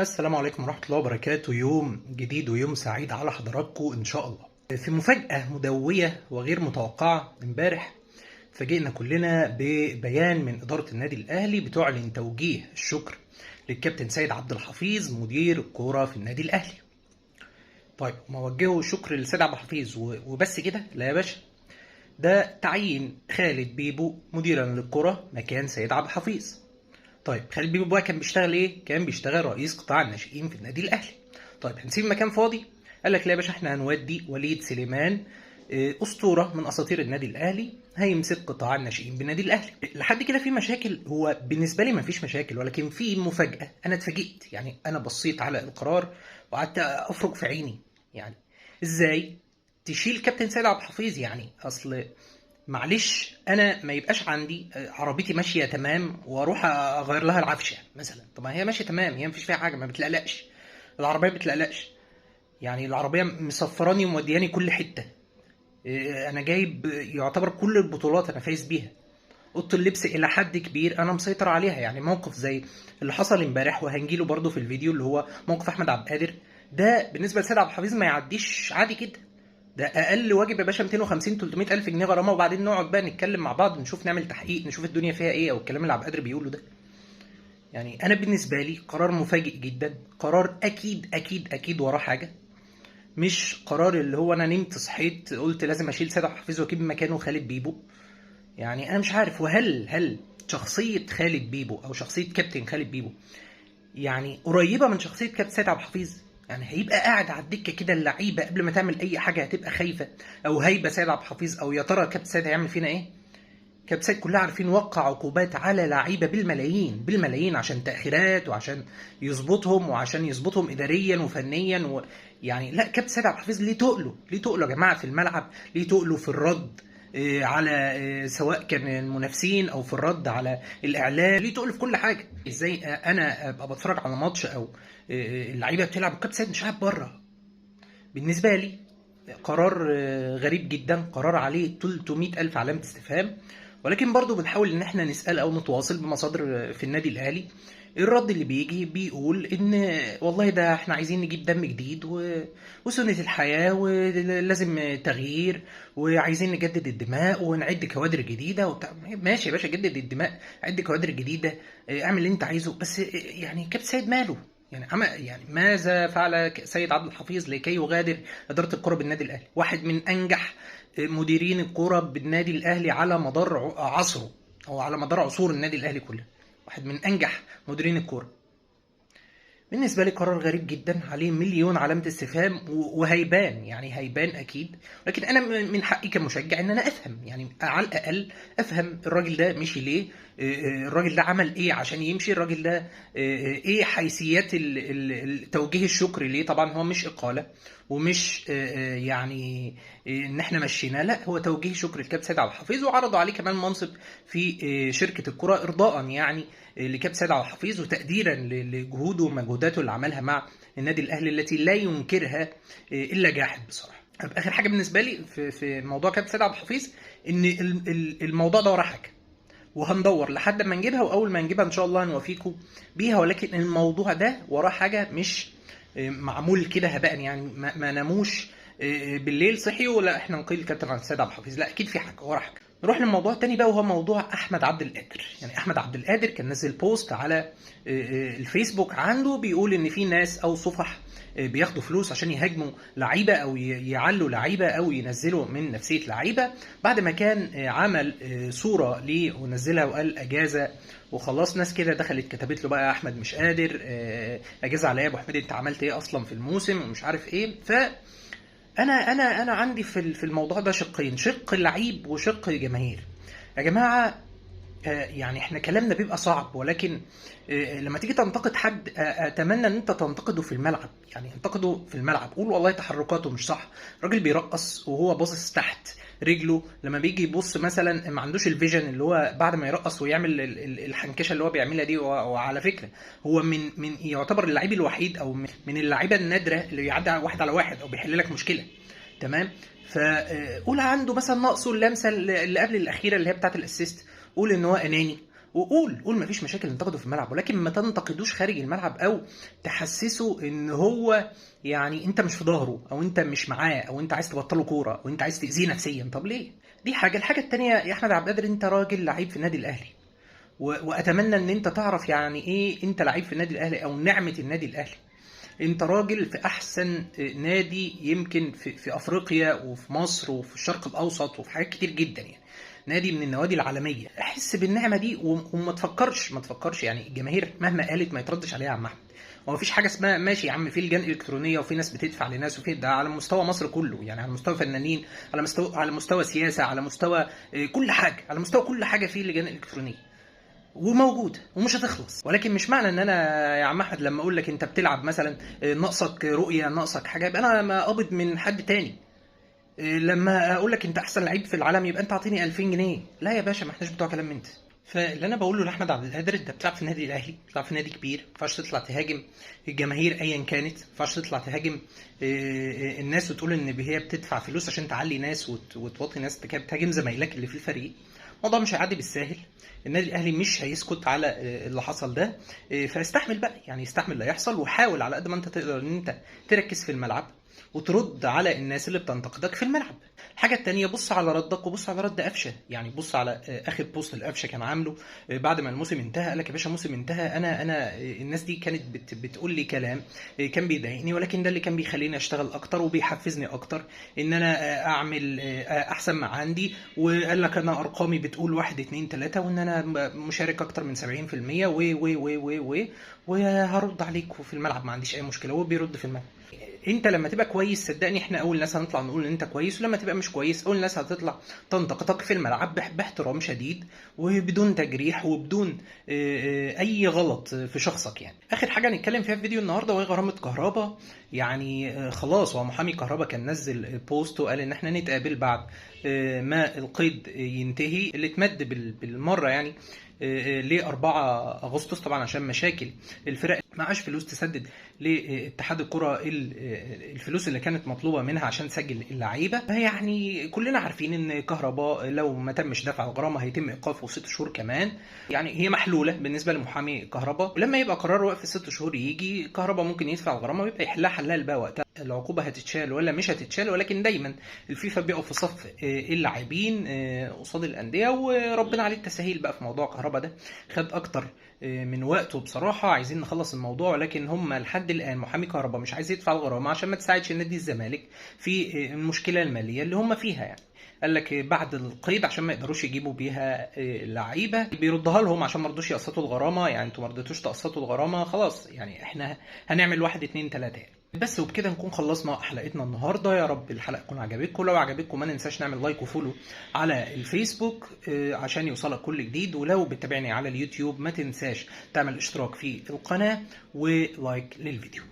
السلام عليكم ورحمة الله وبركاته. يوم جديد ويوم سعيد على حضراتكم إن شاء الله. في مفاجأة مدوية وغير متوقعة امبارح فاجئنا كلنا ببيان من إدارة النادي الأهلي بتعلن توجيه الشكر للكابتن سيد عبد الحفيظ مدير الكورة في النادي الأهلي. طيب ما وجهوا الشكر لسيد عبد الحفيظ وبس كده؟ لا يا باشا، ده تعيين خالد بيبو مديرا للكرة مكان سيد عبد الحفيظ. طيب خالد بيبو بقى كان بيشتغل ايه؟ كان بيشتغل رئيس قطاع الناشئين في النادي الاهلي. طيب هنسيب المكان فاضي؟ قال لك لا يا باشا، احنا هنودي وليد سليمان، اسطوره من اساطير النادي الاهلي، هيمسك قطاع الناشئين بالنادي الاهلي. لحد كده في مشاكل؟ هو بالنسبه لي ما فيش مشاكل، ولكن في مفاجاه. انا اتفاجئت، يعني انا بصيت على القرار وقعدت افرك في عيني. يعني ازاي تشيل كابتن سيد عبد الحفيظ؟ يعني اصل معلش، انا ما يبقاش عندي عربيتي ماشيه تمام واروح اغير لها العفشه مثلا. طب ما هي ماشيه تمام، هي مفيش فيها حاجه، ما بتلقلقش العربيه، بتلقلقش. يعني العربيه مسفراني ومودياني كل حته. انا جايب يعتبر كل البطولات انا فايز بيها. اوضه اللبس الى حد كبير انا مسيطر عليها. يعني موقف زي اللي حصل امبارح وهنجيله برضو في الفيديو، اللي هو موقف احمد عبد القادر، ده بالنسبه لسيد عبد الحفيظ ما يعديش عادي كده. ده اقل واجب يا باشا 250 300 الف جنيه غرامه، وبعدين نقعد بقى نتكلم مع بعض، نشوف نعمل تحقيق، نشوف الدنيا فيها ايه، او الكلام اللي عبد القادر بيقوله ده. يعني انا بالنسبه لي قرار مفاجئ جدا، قرار اكيد اكيد اكيد وراه حاجه، مش قرار اللي هو انا نمت صحيت قلت لازم اشيل سيد عبد الحفيظ واجيب مكانه خالد بيبو. يعني انا مش عارف، وهل شخصيه خالد بيبو او شخصيه كابتن خالد بيبو يعني قريبه من شخصيه كابتن سيد عبد الحفيظ؟ يعني هيبقى قاعد على الدكه كده، اللعيبه قبل ما تعمل اي حاجه هتبقى خايفه او هيبه سيد عبد الحفيظ، او يا ترى كابتن سيد هيعمل فينا ايه؟ كابتن سيد كلها عارفين وقع عقوبات على لعيبه بالملايين بالملايين عشان تاخيرات، وعشان يظبطهم اداريا وفنيا يعني لا، كابتن سيد عبد الحفيظ ليه تقله يا جماعه في الملعب، ليه تقله في الرد على سواء كان المنافسين او في الرد على الاعلام، ليه تقله في كل حاجه. ازاي انا ابقى بتفرج على ماتش او اللعيبه بتلعب والكابتن سيد مش قاعد بره؟ بالنسبه لي قرار غريب جدا، قرار عليه 300 ألف علامة استفهام. ولكن برضو بنحاول ان احنا نسأل او نتواصل بمصادر في النادي الاهلي. الرد اللي بيجي بيقول ان والله ده احنا عايزين نجيب دم جديد وسنة الحياة ولازم تغيير، وعايزين نجدد الدماء ونعد كوادر جديدة ماشي يا باشا، جدد الدماء، عد كوادر جديدة، اعمل اللي انت عايزه، بس يعني كابتن سيد ماله؟ يعني ماذا فعل سيد عبد الحفيظ لكي يغادر إدارة الكرة بالنادي الأهلي؟ واحد من أنجح مديرين الكرة بالنادي الأهلي على مدار عصره، أو على مدار عصور النادي الأهلي كله، واحد من أنجح مديرين الكرة. بالنسبة لي قرار غريب جدا، عليه مليون علامة استفهام، وهيبان، يعني هيبان أكيد. لكن أنا من حقي كمشجع إن أنا أفهم، يعني على الأقل أفهم الراجل ده مشي ليه، الراجل ده عمل إيه عشان يمشي، الراجل ده إيه حيثيات توجيه الشكر ليه. طبعا هو مش إقالة، ومش يعني إن إحنا مشيناه، لا، هو توجيه شكر الكابتن سيد عبد الحفيظ، وعرضوا عليه كمان منصب في شركة الكرة إرضاء يعني لكابتن سيد عبد الحفيظ، وتقديرا لجهوده ومجهوداته اللي عملها مع النادي الاهلي التي لا ينكرها الا جاحد بصراحه. اخر حاجه بالنسبه لي في موضوع كابتن سيد عبد الحفيظ، ان الموضوع ده وراه حاجه، وهندور لحد ما نجيبها، واول ما نجيبها ان شاء الله هنوافيكم بيها. ولكن الموضوع ده وراه حاجه، مش معمول كده هباء. يعني ما ناموش بالليل صحيوا لا احنا نقيل كابتن عن السيد عبد الحفيظ، لا، اكيد في حاجه ورا حاجه. نروح للموضوع التاني بقى، وهو موضوع احمد عبد القادر. يعني احمد عبد القادر كان نزل بوست على الفيسبوك عنده بيقول ان في ناس او صفح بياخدوا فلوس عشان يهاجموا لعيبه، او يعلوا لعيبه، او ينزلوا من نفسيه لعيبه، بعد ما كان عمل صوره ليه ونزلها وقال اجازه وخلاص. ناس كده دخلت كتبت له بقى احمد مش قادر، اجازه على يا ابو حميد، انت عملت ايه اصلا في الموسم ومش عارف ايه. انا عندي في الموضوع ده شقين، شق اللعيب وشق الجماهير. يا جماعه يعني احنا كلامنا بيبقى صعب، ولكن لما تيجي تنتقد حد اتمنى ان انت تنتقده في الملعب. يعني انتقده في الملعب، قول والله تحركاته مش صح، راجل بيرقص وهو باصص تحت رجله، لما بيجي يبص مثلا ما عندوش الفيجن اللي هو بعد ما يرقص ويعمل الحنكشه اللي هو بيعملها دي. وعلى فكره هو من يعتبر اللعيب الوحيد، او من اللعيبه النادره اللي يعدي واحد على واحد او بيحل لك مشكله، تمام. فقول عنده مثلا نقصه اللمسه اللي قبل الاخيره اللي هي بتاعه الاسيست، قول ان هو اناني، وقول مفيش مشاكل انتقده في الملعب، ولكن ما تنتقدوش خارج الملعب او تحسسه ان هو يعني انت مش في ظهره، او انت مش معاه، او انت عايز تبطله كوره، او انت عايز تاذيه نفسيا. طب ليه؟ دي حاجه. الحاجه التانيه يا احمد عبد القادر، انت راجل لعيب في النادي الاهلي، واتمنى ان انت تعرف يعني ايه انت لعيب في النادي الاهلي او نعمه النادي الاهلي. انت راجل في احسن نادي يمكن في افريقيا وفي مصر وفي الشرق الاوسط وفي حاجات كتير جدا يعني، نادي من النوادي العالميه. احس بالنعمه دي وما تفكرش يعني الجماهير مهما قالت ما يتردش عليها يا عم احمد. هو مفيش حاجه اسمها ماشي يا عم في لجان الكترونيه وفي ناس بتدفع لناس، وفي ده على مستوى مصر كله يعني، على مستوى فنانين، على مستوى سياسه، على مستوى كل حاجه، على مستوى كل حاجه في لجان الكترونيه وموجوده ومش هتخلص. ولكن مش معنى ان انا يا عم احمد لما اقول لك انت بتلعب مثلا ناقصك رؤيه، ناقصك حاجه، يبقى انا ما قابض من حد تاني. لما اقول لك انت احسن لعيب في العالم يبقى انت اعطيني 2000 جنيه. لا يا باشا، ما احناش بتوع كلام من ده. فاللي انا بقوله لاحمد عبد القادر، انت بتلعب في النادي الاهلي، بتلعب في نادي كبير، ما ينفعش تطلع تهاجم الجماهير ايا كانت، ما ينفعش تطلع تهاجم الناس وتقول ان هي بتدفع فلوس عشان تعلي ناس وتوطي ناس، بتهاجم زمايلك اللي في الفريق. الموضوع مش هيعدي بالساهل. النادي الاهلي مش هيسكت على اللي حصل ده، فاستحمل بقى يعني، استحمل اللي هيحصل، وحاول على قد ما انت تقدر ان انت تركز في الملعب وترد على الناس اللي بتنتقدك في الملعب. الحاجه التانية، بص على ردك وبص على رد قفشه. يعني بص على اخر بوست القفشه كان عامله بعد ما الموسم انتهى، قال لك يا باشا الموسم انتهى، انا الناس دي كانت بتقول لي كلام كان بيضايقني، ولكن ده اللي كان بيخليني اشتغل اكتر وبيحفزني اكتر ان انا اعمل احسن ما عندي. وقال لك انا ارقامي بتقول 1 2 3 وان انا مشارك اكتر من 70% و وهرد عليك في الملعب، ما عنديش اي مشكله. هو بيرد في الملعب. انت لما تبقى كويس صدقني احنا اول ناس هنطلع نقول ان انت كويس، ولما تبقى مش كويس اول ناس هتطلع تنتقدك في الملعب باحترام شديد وبدون تجريح وبدون اي غلط في شخصك يعني. اخر حاجه هنتكلم فيها في فيديو النهارده وهي غرامه كهربا. يعني خلاص هو محامي كهربا كان نزل بوست وقال ان احنا نتقابل بعد ما القيد ينتهي، اللي اتمد بالمره يعني ل 4 اغسطس طبعا عشان مشاكل الفرق، معاش فلوس تسدد لاتحاد الكره الفلوس اللي كانت مطلوبه منها عشان تسجل اللعيبه. يعني كلنا عارفين ان كهرباء لو ما تمش دفع الغرامه هيتم ايقافه 6 شهور كمان. يعني هي محلوله بالنسبه لمحامي كهرباء، ولما يبقى قرار وقف 6 شهور يجي كهرباء ممكن يدفع الغرامه ويبقى يحلها حلال بقى وقتها العقوبه هتتشال ولا مش هتتشال. ولكن دايما الفيفا بيقف في صف اللاعبين قصاد الانديه، وربنا عليه التسهيل بقى في موضوع كهرباء ده. خد اكتر من وقته بصراحه، عايزين نخلص الموضوع، ولكن هم لحد الان محامي كهرباء مش عايز يدفع الغرامه عشان ما تساعدش نادي الزمالك في المشكله الماليه اللي هم فيها يعني. قال لك بعد القيد عشان ما يقدروش يجيبوا بيها لعيبه بيردها لهم عشان ما رضوش يقسطوا الغرامه. يعني انتوا ما رضيتوش تقسطوا الغرامه، خلاص يعني احنا هنعمل 1 2 3 يعني. بس وبكده نكون خلصنا حلقتنا النهارده. يا رب الحلقه تكون عجبتكم. لو عجبتكم ما ننساش نعمل لايك وفولو على الفيسبوك عشان يوصلك كل جديد، ولو بتتابعني على اليوتيوب ما تنساش تعمل اشتراك في القناه ولايك للفيديو.